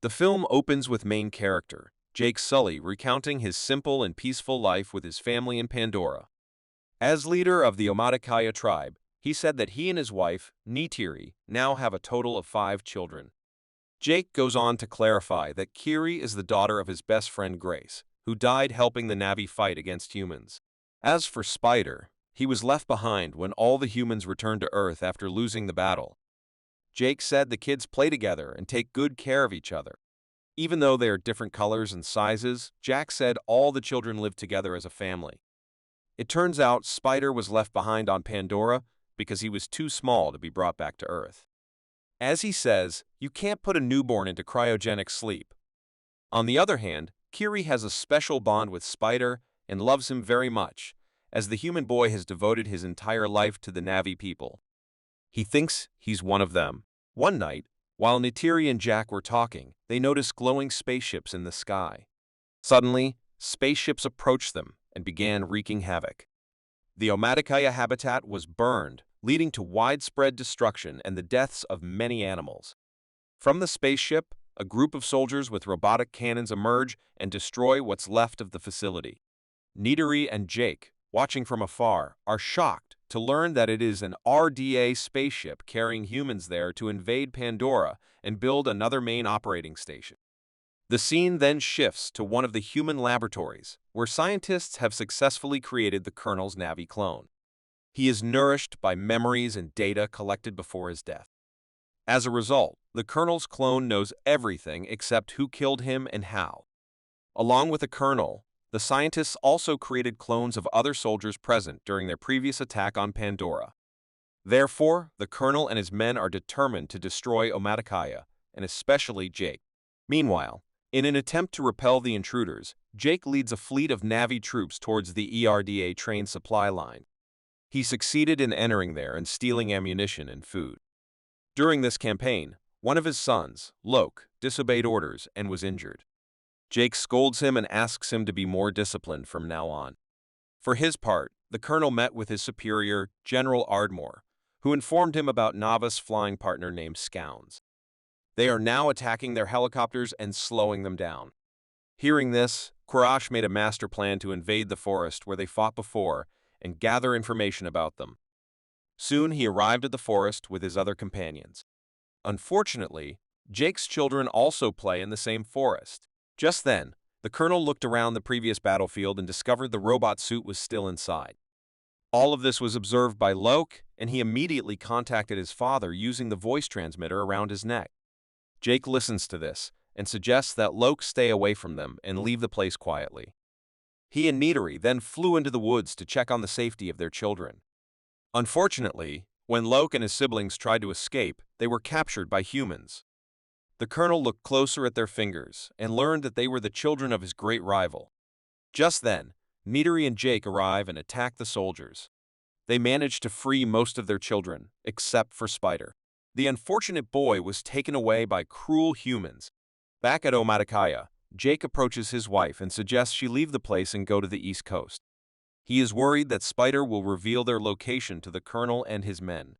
The film opens with main character, Jake Sully, recounting his simple and peaceful life with his family in Pandora. As leader of the Omaticaya tribe, he said that he and his wife, Neytiri, now have a total of 5 children. Jake goes on to clarify that Kiri is the daughter of his best friend Grace, who died helping the Na'vi fight against humans. As for Spider, he was left behind when all the humans returned to Earth after losing the battle. Jake said the kids play together and take good care of each other. Even though they are different colors and sizes, Jack said all the children live together as a family. It turns out Spider was left behind on Pandora because he was too small to be brought back to Earth. As he says, you can't put a newborn into cryogenic sleep. On the other hand, Kiri has a special bond with Spider and loves him very much, as the human boy has devoted his entire life to the Na'vi people. He thinks he's one of them. One night, while Neytiri and Jack were talking, they noticed glowing spaceships in the sky. Suddenly, spaceships approached them and began wreaking havoc. The Omaticaya habitat was burned, leading to widespread destruction and the deaths of many animals. From the spaceship, a group of soldiers with robotic cannons emerge and destroy what's left of the facility. Neytiri and Jake, watching from afar, are shocked to learn that it is an RDA spaceship carrying humans there to invade Pandora and build another main operating station. The scene then shifts to one of the human laboratories, where scientists have successfully created the Colonel's Na'vi clone. He is nourished by memories and data collected before his death. As a result, the Colonel's clone knows everything except who killed him and how. Along with the Colonel, the scientists also created clones of other soldiers present during their previous attack on Pandora. Therefore, the Colonel and his men are determined to destroy Omaticaya, and especially Jake. Meanwhile, in an attempt to repel the intruders, Jake leads a fleet of Na'vi troops towards the ERDA train supply line. He succeeded in entering there and stealing ammunition and food. During this campaign, one of his sons, Loke, disobeyed orders and was injured. Jake scolds him and asks him to be more disciplined from now on. For his part, the Colonel met with his superior, General Ardmore, who informed him about Nava's flying partner named Scounds. They are now attacking their helicopters and slowing them down. Hearing this, Qurash made a master plan to invade the forest where they fought before and gather information about them. Soon he arrived at the forest with his other companions. Unfortunately, Jake's children also play in the same forest. Just then, the Colonel looked around the previous battlefield and discovered the robot suit was still inside. All of this was observed by Loke, and he immediately contacted his father using the voice transmitter around his neck. Jake listens to this and suggests that Loke stay away from them and leave the place quietly. He and Neytiri then flew into the woods to check on the safety of their children. Unfortunately, when Loke and his siblings tried to escape, they were captured by humans. The Colonel looked closer at their fingers and learned that they were the children of his great rival. Just then, Neytiri and Jake arrive and attack the soldiers. They manage to free most of their children, except for Spider. The unfortunate boy was taken away by cruel humans. Back at Omaticaya, Jake approaches his wife and suggests she leave the place and go to the East Coast. He is worried that Spider will reveal their location to the Colonel and his men.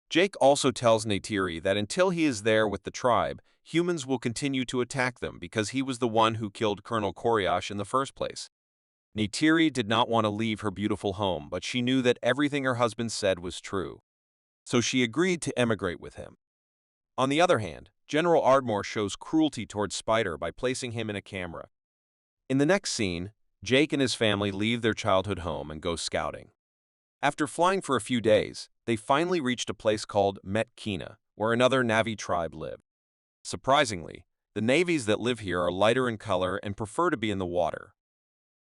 Jake also tells Neytiri that until he is there with the tribe, humans will continue to attack them because he was the one who killed Colonel Qurash in the first place. Neytiri did not want to leave her beautiful home, but she knew that everything her husband said was true. So she agreed to emigrate with him. On the other hand, General Ardmore shows cruelty towards Spider by placing him in a camera. In the next scene, Jake and his family leave their childhood home and go scouting. After flying for a few days, they finally reached a place called Metkina, where another Na'vi tribe lived. Surprisingly, the navies that live here are lighter in color and prefer to be in the water.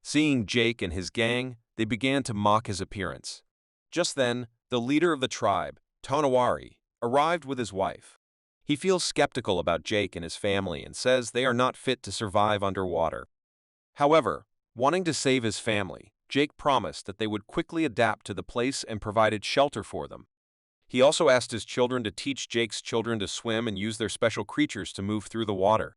Seeing Jake and his gang, they began to mock his appearance. Just then, the leader of the tribe, Tonawari, arrived with his wife. He feels skeptical about Jake and his family and says they are not fit to survive underwater. However, wanting to save his family, Jake promised that they would quickly adapt to the place and provided shelter for them. He also asked his children to teach Jake's children to swim and use their special creatures to move through the water.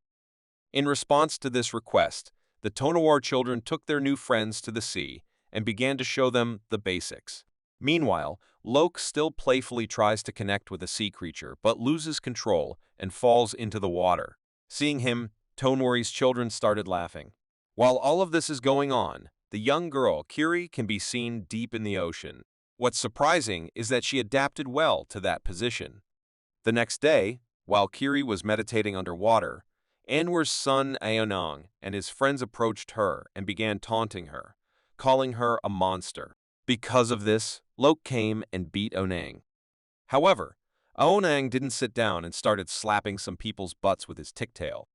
In response to this request, the Tonawar children took their new friends to the sea and began to show them the basics. Meanwhile, Loke still playfully tries to connect with a sea creature but loses control and falls into the water. Seeing him, Tonwari's children started laughing. While all of this is going on, the young girl, Kiri, can be seen deep in the ocean. What's surprising is that she adapted well to that position. The next day, while Kiri was meditating underwater, Anwar's son Aonang and his friends approached her and began taunting her, calling her a monster. Because of this, Lok came and beat Onang. However, Aonang didn't sit down and started slapping some people's butts with his tick-tail.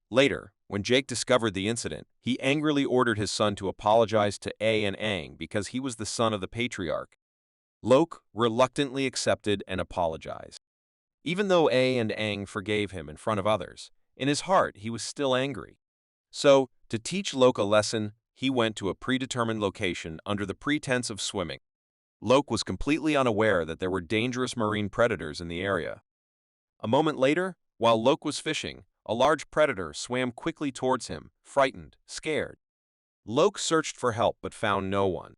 Later, when Jake discovered the incident, he angrily ordered his son to apologize to A and Ang because he was the son of the patriarch. Lok reluctantly accepted and apologized. Even though A and Ang forgave him in front of others, in his heart he was still angry. So, to teach Lok a lesson, he went to a predetermined location under the pretense of swimming. Lok was completely unaware that there were dangerous marine predators in the area. A moment later, while Lok was fishing, a large predator swam quickly towards him, frightened, scared. Lok searched for help but found no one.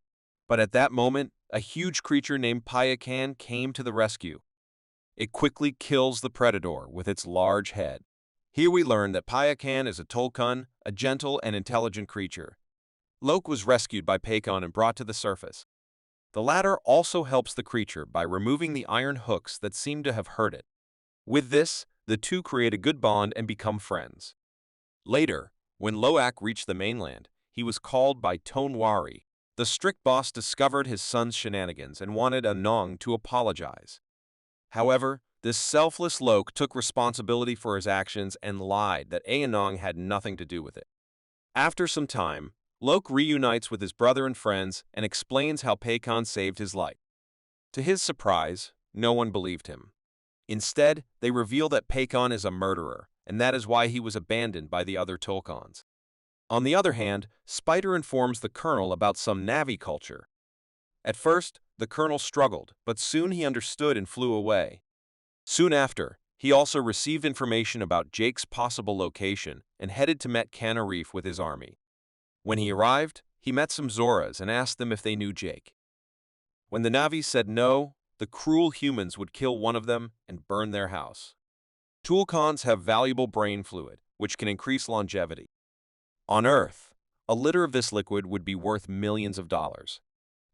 But at that moment, a huge creature named Payakan came to the rescue. It quickly kills the predator with its large head. Here we learn that Payakan is a Tolkun, a gentle and intelligent creature. Lok was rescued by Payakan and brought to the surface. The latter also helps the creature by removing the iron hooks that seem to have hurt it. With this, the two create a good bond and become friends. Later, when Loak reached the mainland, he was called by Tonwari. The strict boss discovered his son's shenanigans and wanted Anang to apologize. However, this selfless Lok took responsibility for his actions and lied that Anang had nothing to do with it. After some time, Lok reunites with his brother and friends and explains how Payakan saved his life. To his surprise, no one believed him. Instead, they reveal that Payakan is a murderer, and that is why he was abandoned by the other Tolkuns. On the other hand, Spider informs the Colonel about some Na'vi culture. At first, the Colonel struggled, but soon he understood and flew away. Soon after, he also received information about Jake's possible location and headed to Metkana Reef with his army. When he arrived, he met some Zoras and asked them if they knew Jake. When the Na'vi said no, the cruel humans would kill one of them and burn their house. Tulkuns have valuable brain fluid, which can increase longevity. On Earth, a liter of this liquid would be worth millions of dollars.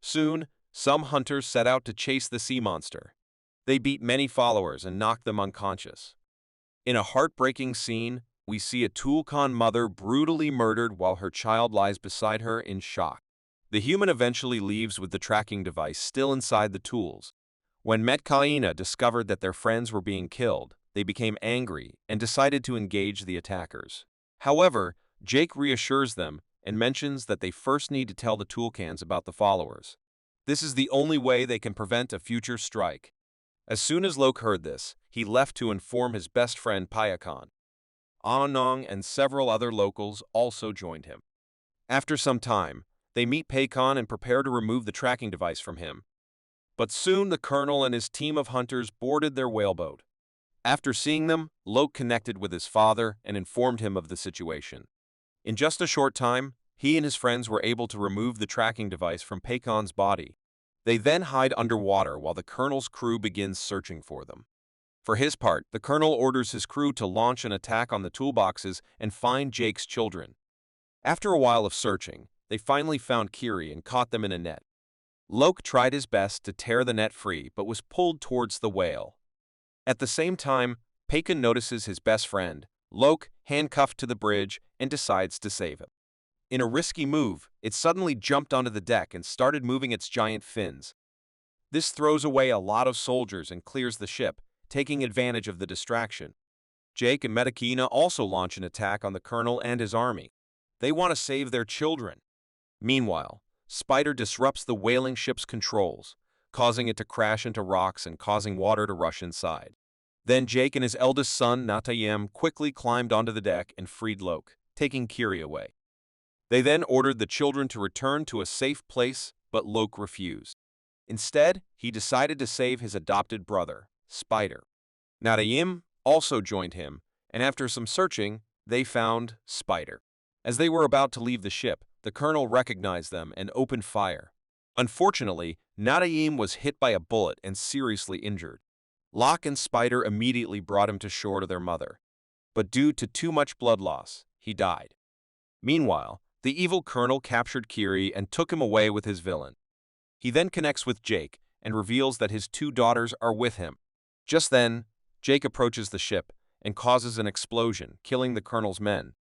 Soon, some hunters set out to chase the sea monster. They beat many followers and knocked them unconscious. In a heartbreaking scene, we see a Tulkun mother brutally murdered while her child lies beside her in shock. The human eventually leaves with the tracking device still inside the tools. When Metkana discovered that their friends were being killed, they became angry and decided to engage the attackers. However, Jake reassures them and mentions that they first need to tell the Tulkuns about the followers. This is the only way they can prevent a future strike. As soon as Lok heard this, he left to inform his best friend Payakan. Anang and several other locals also joined him. After some time, they meet Payakan and prepare to remove the tracking device from him. But soon the Colonel and his team of hunters boarded their whaleboat. After seeing them, Lok connected with his father and informed him of the situation. In just a short time, he and his friends were able to remove the tracking device from Payakan's body. They then hide underwater while the Colonel's crew begins searching for them. For his part, the Colonel orders his crew to launch an attack on the toolboxes and find Jake's children. After a while of searching, they finally found Kiri and caught them in a net. Lok tried his best to tear the net free but was pulled towards the whale. At the same time, Payakan notices his best friend, Lok, handcuffed to the bridge and decides to save him. In a risky move, it suddenly jumped onto the deck and started moving its giant fins. This throws away a lot of soldiers and clears the ship, taking advantage of the distraction. Jake and Metkana also launch an attack on the Colonel and his army. They want to save their children. Meanwhile, Spider disrupts the whaling ship's controls, causing it to crash into rocks and causing water to rush inside. Then Jake and his eldest son, Natayem, quickly climbed onto the deck and freed Lok, taking Kiri away. They then ordered the children to return to a safe place, but Lok refused. Instead, he decided to save his adopted brother, Spider. Natayem also joined him, and after some searching, they found Spider. As they were about to leave the ship, the Colonel recognized them and opened fire. Unfortunately, Natayem was hit by a bullet and seriously injured. Lok and Spider immediately brought him to shore to their mother. but due to too much blood loss, he died. Meanwhile, the evil colonel captured Kiri and took him away with his villain. He then connects with Jake and reveals that his two daughters are with him. Just then, Jake approaches the ship and causes an explosion, killing the colonel's men.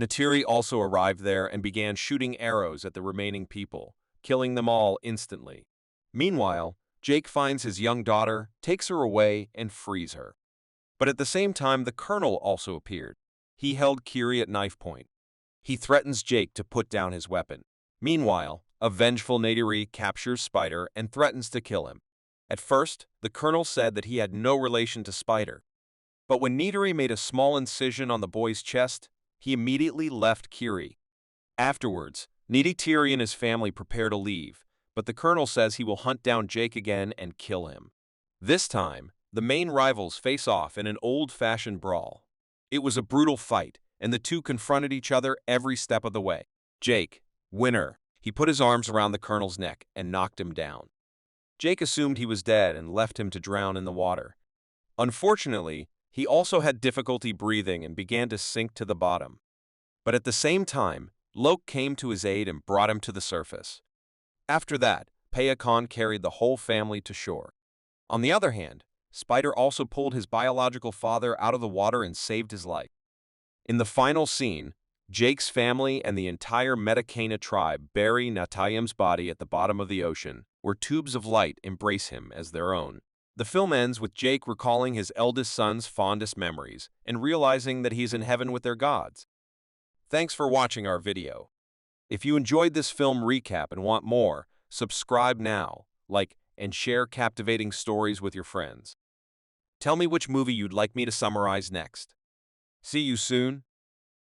Neytiri also arrived there and began shooting arrows at the remaining people, killing them all instantly. Meanwhile, Jake finds his young daughter, takes her away, and frees her. But at the same time, the colonel also appeared. He held Kiri at knife point. He threatens Jake to put down his weapon. Meanwhile, a vengeful Neytiri captures Spider and threatens to kill him. At first, the colonel said that he had no relation to Spider. But when Neytiri made a small incision on the boy's chest, he immediately left Kiri. Afterwards, Neytiri and his family prepare to leave, but the colonel says he will hunt down Jake again and kill him. This time, the main rivals face off in an old-fashioned brawl. It was a brutal fight, and the two confronted each other every step of the way. Jake, winner. He put his arms around the colonel's neck and knocked him down. Jake assumed he was dead and left him to drown in the water. Unfortunately, he also had difficulty breathing and began to sink to the bottom. But at the same time, Loke came to his aid and brought him to the surface. After that, Peacon carried the whole family to shore. On the other hand, Spider also pulled his biological father out of the water and saved his life. In the final scene, Jake's family and the entire Metacana tribe bury Natayam's body at the bottom of the ocean, where tubes of light embrace him as their own. The film ends with Jake recalling his eldest son's fondest memories and realizing that he's in heaven with their gods. Thanks for watching our video. If you enjoyed this film recap and want more, subscribe now, like, and share captivating stories with your friends. Tell me which movie you'd like me to summarize next. See you soon.